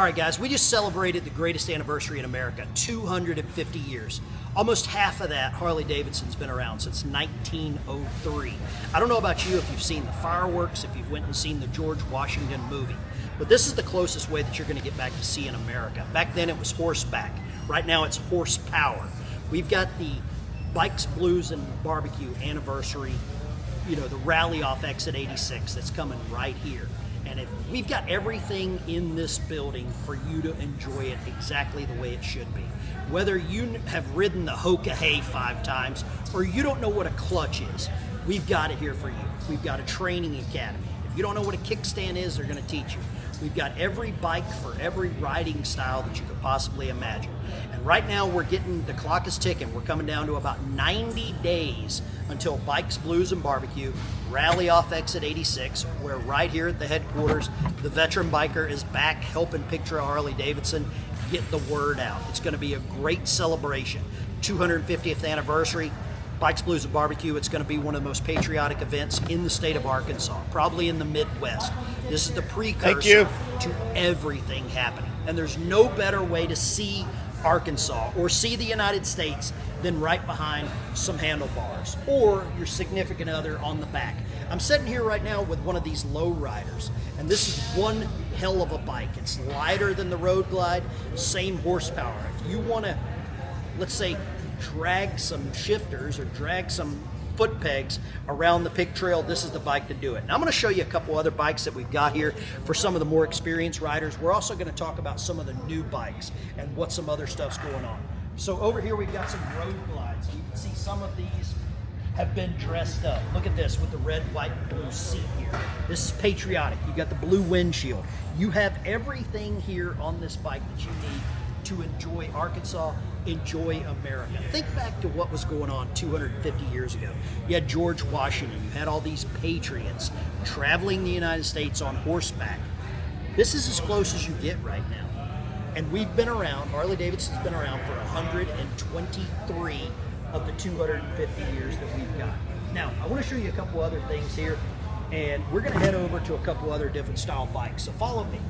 All right, guys, we just celebrated the greatest anniversary in America, 250 years. Almost half of that, Harley-Davidson's been around since 1903. I don't know about you if you've seen the fireworks, if you've went and seen the George Washington movie, but this is the closest way that you're going to get back to seeing America. Back then it was horseback. Right now it's horsepower. We've got the Bikes, Blues, and Barbecue anniversary, the rally off Exit 86 that's coming right here. And if we've got everything in this building for you to enjoy it exactly the way it should be. Whether you have ridden the Hoka Hay 5 times or you don't know what a clutch is, we've got it here for you. We've got a training academy. If you don't know what a kickstand is, they're going to teach you. We've got every bike for every riding style that you could possibly imagine. And right now the clock is ticking. We're coming down to about 90 days until Bikes, Blues, and Barbecue rally off Exit 86, where right here at the headquarters, the veteran biker is back helping Pig Trail Harley-Davidson get the word out. It's going to be a great celebration. 250th anniversary. Bikes, Blues, and Barbecue, it's going to be one of the most patriotic events in the state of Arkansas, probably in the Midwest. This is the precursor to everything happening. And there's no better way to see Arkansas or see the United States than right behind some handlebars or your significant other on the back. I'm sitting here right now with one of these low riders, and this is one hell of a bike. It's lighter than the Road Glide, same horsepower. If you want to, let's say, drag some shifters or drag some foot pegs around the Pig Trail, this is the bike to do it. And I'm going to show you a couple other bikes that we've got here for some of the more experienced riders. We're also going to talk about some of the new bikes and what some other stuff's going on. So over here we've got some Road Glides. You can see some of these have been dressed up. Look at this with the red, white, and blue seat here. This is patriotic. You got the blue windshield. You have everything here on this bike that you need to enjoy Arkansas, enjoy America. Think back to what was going on 250 years ago. You had George Washington, you had all these patriots traveling the United States on horseback. This is as close as you get right now. And we've been around, Harley-Davidson's been around for 123 of the 250 years that we've got. Now, I want to show you a couple other things here, and we're going to head over to a couple other different style bikes, so follow me.